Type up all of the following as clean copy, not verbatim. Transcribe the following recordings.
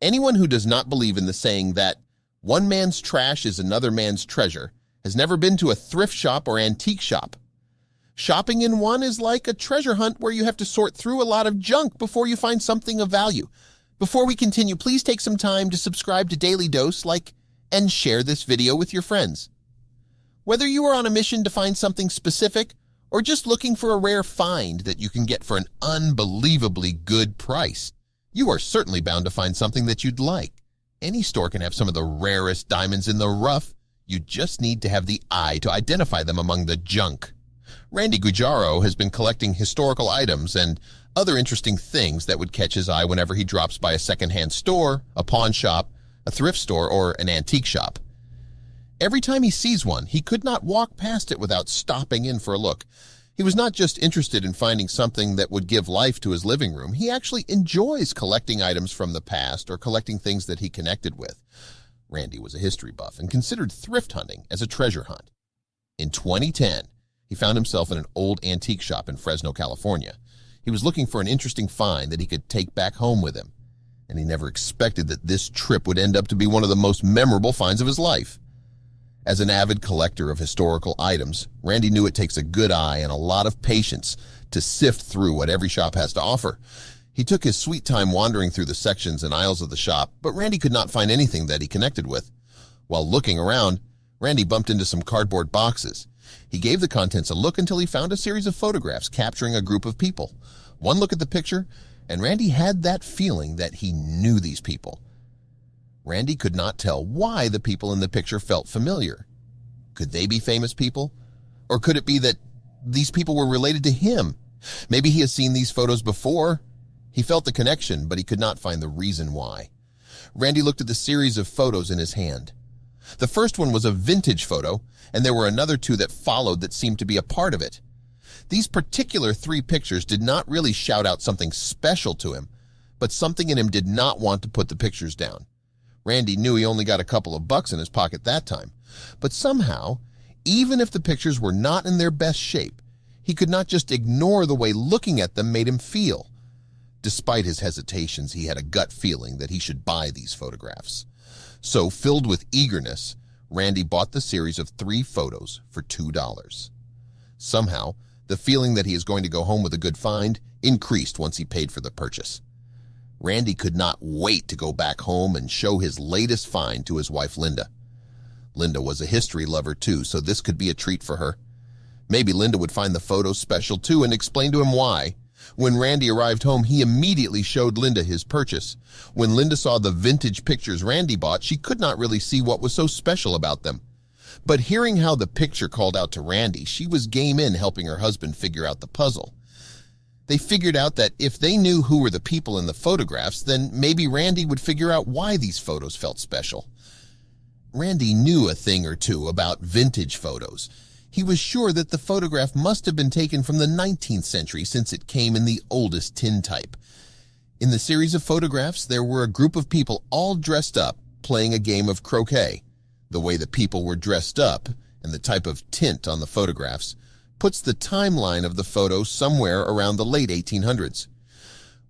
Anyone who does not believe in the saying that one man's trash is another man's treasure has never been to a thrift shop or antique shop. Shopping in one is like a treasure hunt where you have to sort through a lot of junk before you find something of value. Before we continue, please take some time to subscribe to Dailydose, like, and share this video with your friends. Whether you are on a mission to find something specific or just looking for a rare find that you can get for an unbelievably good price, you are certainly bound to find something that you'd like. Any store can have some of the rarest diamonds in the rough. You just need to have the eye to identify them among the junk. Randy Guajaro has been collecting historical items and other interesting things that would catch his eye whenever he drops by a secondhand store, a pawn shop, a thrift store, or an antique shop. Every time he sees one, he could not walk past it without stopping in for a look. He was not just interested in finding something that would give life to his living room. He actually enjoys collecting items from the past or collecting things that he connected with. Randy was a history buff and considered thrift hunting as a treasure hunt. In 2010, he found himself in an old antique shop in Fresno, California. He was looking for an interesting find that he could take back home with him, and he never expected that this trip would end up to be one of the most memorable finds of his life. As an avid collector of historical items, Randy knew it takes a good eye and a lot of patience to sift through what every shop has to offer. He took his sweet time wandering through the sections and aisles of the shop, but Randy could not find anything that he connected with. While looking around, Randy bumped into some cardboard boxes. He gave the contents a look until he found a series of photographs capturing a group of people. One look at the picture, and Randy had that feeling that he knew these people. Randy could not tell why the people in the picture felt familiar. Could they be famous people? Or could it be that these people were related to him? Maybe he has seen these photos before. He felt the connection, but he could not find the reason why. Randy looked at the series of photos in his hand. The first one was a vintage photo, and there were another two that followed that seemed to be a part of it. These particular three pictures did not really shout out something special to him, but something in him did not want to put the pictures down. Randy knew he only got a couple of bucks in his pocket that time, but somehow, even if the pictures were not in their best shape, he could not just ignore the way looking at them made him feel. Despite his hesitations, he had a gut feeling that he should buy these photographs. So, filled with eagerness, Randy bought the series of 3 photos for $2. Somehow, the feeling that he is going to go home with a good find increased once he paid for the purchase. Randy could not wait to go back home and show his latest find to his wife, Linda. Linda was a history lover too, so this could be a treat for her. Maybe Linda would find the photos special too and explain to him why. When Randy arrived home, he immediately showed Linda his purchase. When Linda saw the vintage pictures Randy bought, she could not really see what was so special about them. But hearing how the picture called out to Randy, she was game in helping her husband figure out the puzzle. They figured out that if they knew who were the people in the photographs, then maybe Randy would figure out why these photos felt special. Randy knew a thing or two about vintage photos. He was sure that the photograph must have been taken from the 19th century since it came in the oldest tin type. In the series of photographs, there were a group of people all dressed up playing a game of croquet. The way the people were dressed up and the type of tint on the photographs puts the timeline of the photo somewhere around the late 1800s.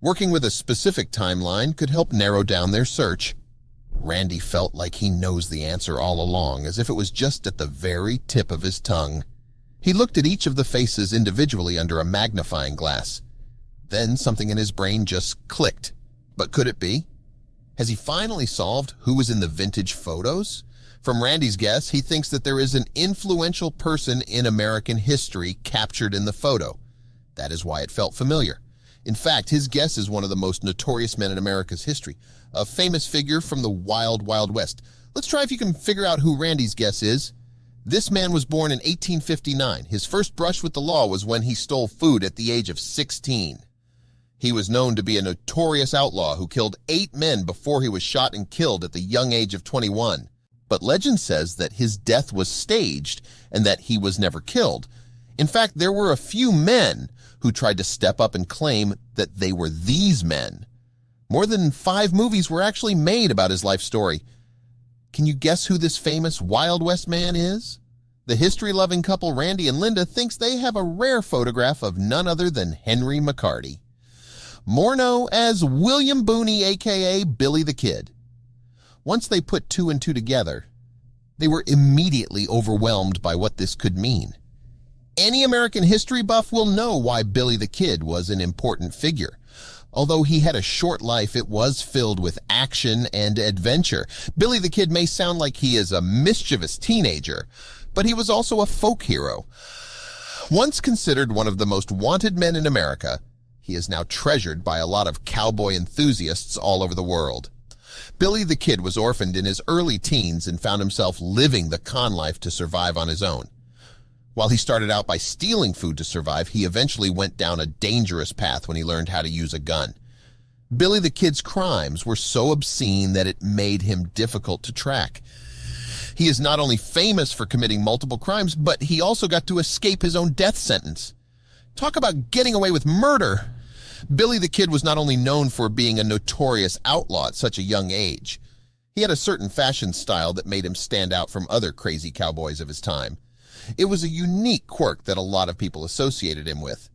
Working with a specific timeline could help narrow down their search. Randy felt like he knows the answer all along, as if it was just at the very tip of his tongue. He looked at each of the faces individually under a magnifying glass. Then something in his brain just clicked. But could it be? Has he finally solved who was in the vintage photos? From Randy's guess, he thinks that there is an influential person in American history captured in the photo. That is why it felt familiar. In fact, his guess is one of the most notorious men in America's history, a famous figure from the Wild, Wild West. Let's try if you can figure out who Randy's guess is. This man was born in 1859. His first brush with the law was when he stole food at the age of 16. He was known to be a notorious outlaw who killed 8 men before he was shot and killed at the young age of 21. But legend says that his death was staged and that he was never killed. In fact, there were a few men who tried to step up and claim that they were these men. More than 5 movies were actually made about his life story. Can you guess who this famous Wild West man is? The history-loving couple Randy and Linda thinks they have a rare photograph of none other than Henry McCarty. more known as William Booney, aka Billy the Kid. Once they put two and two together, they were immediately overwhelmed by what this could mean. Any American history buff will know why Billy the Kid was an important figure. Although he had a short life, it was filled with action and adventure. Billy the Kid may sound like he is a mischievous teenager, but he was also a folk hero. Once considered one of the most wanted men in America, he is now treasured by a lot of cowboy enthusiasts all over the world. Billy the Kid was orphaned in his early teens and found himself living the con life to survive on his own. While he started out by stealing food to survive, he eventually went down a dangerous path when he learned how to use a gun. Billy the Kid's crimes were so obscene that it made him difficult to track. He is not only famous for committing multiple crimes, but he also got to escape his own death sentence. Talk about getting away with murder! Billy the Kid was not only known for being a notorious outlaw at such a young age. He had a certain fashion style that made him stand out from other crazy cowboys of his time. It was a unique quirk that a lot of people associated him with.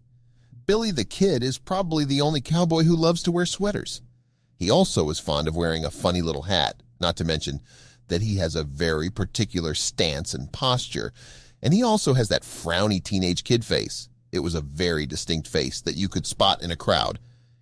Billy the Kid is probably the only cowboy who loves to wear sweaters. He also is fond of wearing a funny little hat, not to mention that he has a very particular stance and posture, and he also has that frowny teenage kid face. It was a very distinct face that you could spot in a crowd.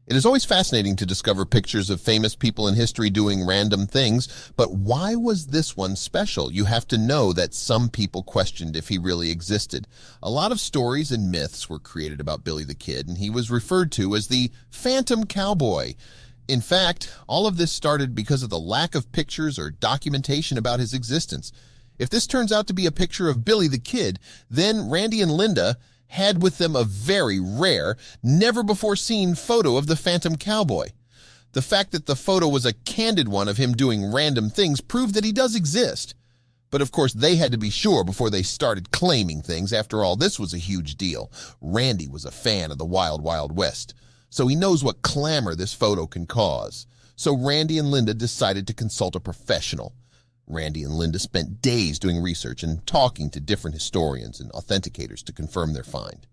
It is always fascinating to discover pictures of famous people in history doing random things, but why was this one special? You have to know that some people questioned if he really existed. A lot of stories and myths were created about Billy the Kid, and he was referred to as the Phantom Cowboy. In fact, all of this started because of the lack of pictures or documentation about his existence. If this turns out to be a picture of Billy the Kid, then Randy and Linda had with them a very rare, never-before-seen photo of the Phantom Cowboy. The fact that the photo was a candid one of him doing random things proved that he does exist. But of course, they had to be sure before they started claiming things. After all, this was a huge deal. Randy was a fan of the Wild Wild West, so he knows what clamor this photo can cause. So Randy and Linda decided to consult a professional. Randy and Linda spent days doing research and talking to different historians and authenticators to confirm their find.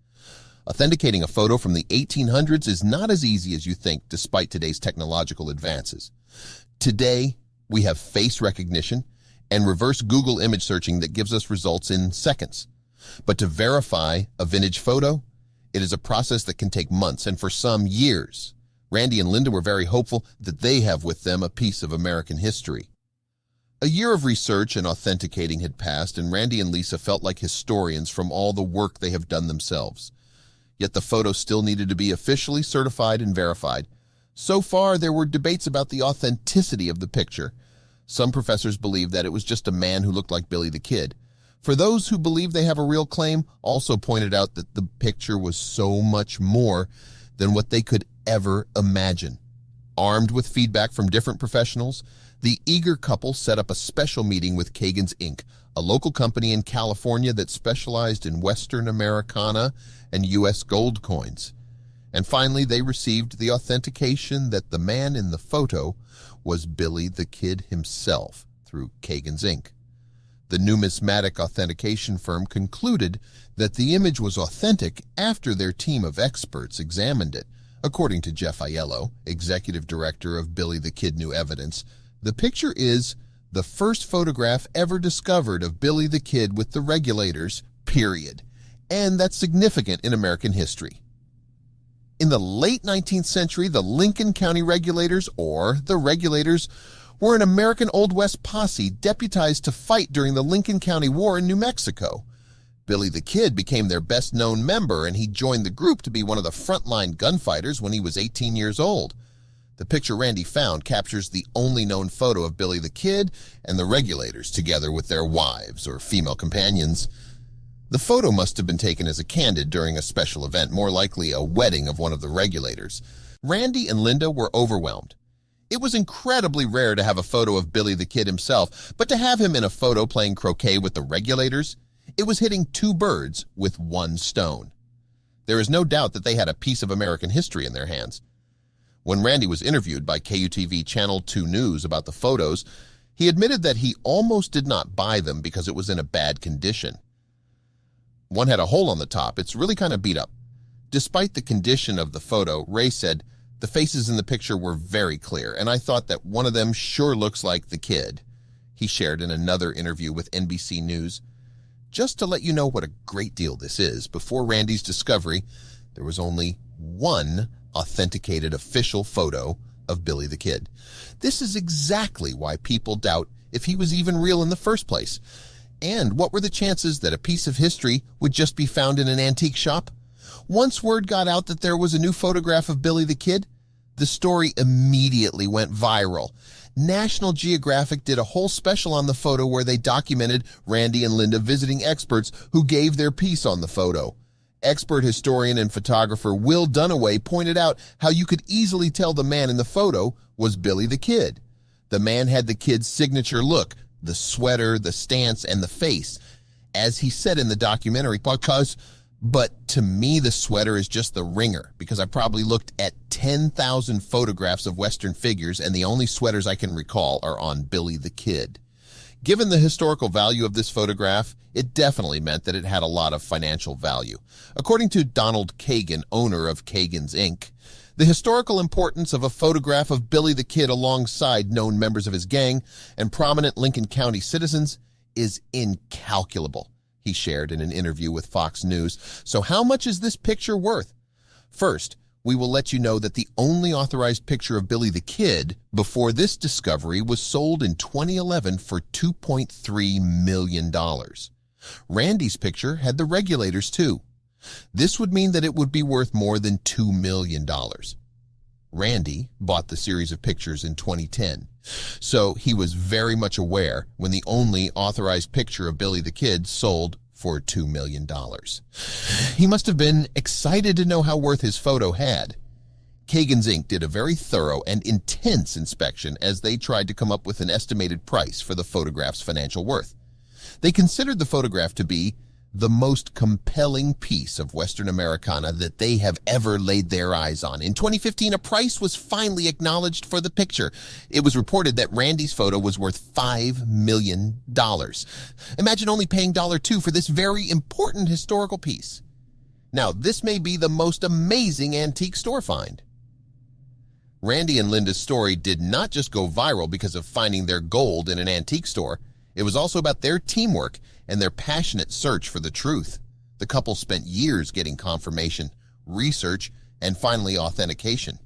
Authenticating a photo from the 1800s is not as easy as you think, despite today's technological advances. Today, we have face recognition and reverse Google image searching that gives us results in seconds. But to verify a vintage photo, it is a process that can take months and for some years. Randy and Linda were very hopeful that they have with them a piece of American history. A year of research and authenticating had passed, and Randy and Lisa felt like historians from all the work they have done themselves. Yet the photo still needed to be officially certified and verified. So far, there were debates about the authenticity of the picture. Some professors believed that it was just a man who looked like Billy the Kid. For those who believe they have a real claim, also pointed out that the picture was so much more than what they could ever imagine. Armed with feedback from different professionals, the eager couple set up a special meeting with Kagan's Inc., a local company in California that specialized in Western Americana and U.S. gold coins. And finally, they received the authentication that the man in the photo was Billy the Kid himself through Kagan's Inc. The numismatic authentication firm concluded that the image was authentic after their team of experts examined it. According to Jeff Aiello, executive director of Billy the Kid New Evidence, the picture is the first photograph ever discovered of Billy the Kid with the regulators, period. And that's significant in American history. In the late 19th century, the Lincoln County Regulators, or the Regulators, were an American Old West posse deputized to fight during the Lincoln County War in New Mexico. Billy the Kid became their best-known member, and he joined the group to be one of the frontline gunfighters when he was 18 years old. The picture Randy found captures the only known photo of Billy the Kid and the Regulators together with their wives or female companions. The photo must have been taken as a candid during a special event, more likely a wedding of one of the Regulators. Randy and Linda were overwhelmed. It was incredibly rare to have a photo of Billy the Kid himself, but to have him in a photo playing croquet with the Regulators, it was hitting two birds with one stone. There is no doubt that they had a piece of American history in their hands. When Randy was interviewed by KUTV Channel 2 News about the photos, he admitted that he almost did not buy them because it was in a bad condition. One had a hole on the top. It's really kind of beat up. Despite the condition of the photo, Ray said, The faces in the picture were very clear, and I thought that one of them sure looks like the kid, he shared in another interview with NBC News. Just to let you know what a great deal this is, before Randy's discovery, there was only one authenticated official photo of Billy the Kid. This is exactly why people doubt if he was even real in the first place. And what were the chances that a piece of history would just be found in an antique shop? Once word got out that there was a new photograph of Billy the Kid, the story immediately went viral. National Geographic did a whole special on the photo where they documented Randy and Linda visiting experts who gave their piece on the photo. Expert historian and photographer Will Dunaway pointed out how you could easily tell the man in the photo was Billy the Kid. The man had the kid's signature look, the sweater, the stance, and the face. As he said in the documentary, but to me, the sweater is just the ringer, because I probably looked at 10,000 photographs of Western figures, and the only sweaters I can recall are on Billy the Kid. Given the historical value of this photograph, it definitely meant that it had a lot of financial value. According to Donald Kagan, owner of Kagan's Inc., the historical importance of a photograph of Billy the Kid alongside known members of his gang and prominent Lincoln County citizens is incalculable, he shared in an interview with Fox News. So how much is this picture worth? First, we will let you know that the only authorized picture of Billy the Kid before this discovery was sold in 2011 for $2.3 million. Randy's picture had the regulators too. This would mean that it would be worth more than $2 million. Randy bought the series of pictures in 2010, so he was very much aware when the only authorized picture of Billy the Kid sold for $2 million. He must have been excited to know how worth his photo had. Kagan's Inc. did a very thorough and intense inspection as they tried to come up with an estimated price for the photograph's financial worth. They considered the photograph to be the most compelling piece of Western Americana that they have ever laid their eyes on. In 2015, a price was finally acknowledged for the picture. It was reported that Randy's photo was worth $5 million. Imagine only paying $2 for this very important historical piece. Now, this may be the most amazing antique store find. Randy and Linda's story did not just go viral because of finding their gold in an antique store. It was also about their teamwork and their passionate search for the truth. The couple spent years getting confirmation, research, and finally authentication.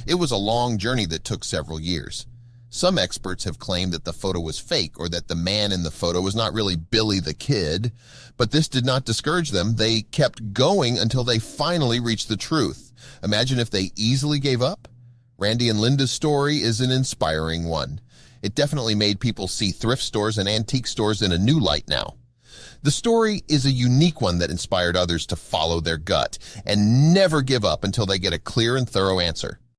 It was a long journey that took several years. Some experts have claimed that the photo was fake or that the man in the photo was not really Billy the Kid, but this did not discourage them. They kept going until they finally reached the truth. Imagine if they easily gave up. Randy and Linda's story is an inspiring one. It definitely made people see thrift stores and antique stores in a new light now. The story is a unique one that inspired others to follow their gut and never give up until they get a clear and thorough answer.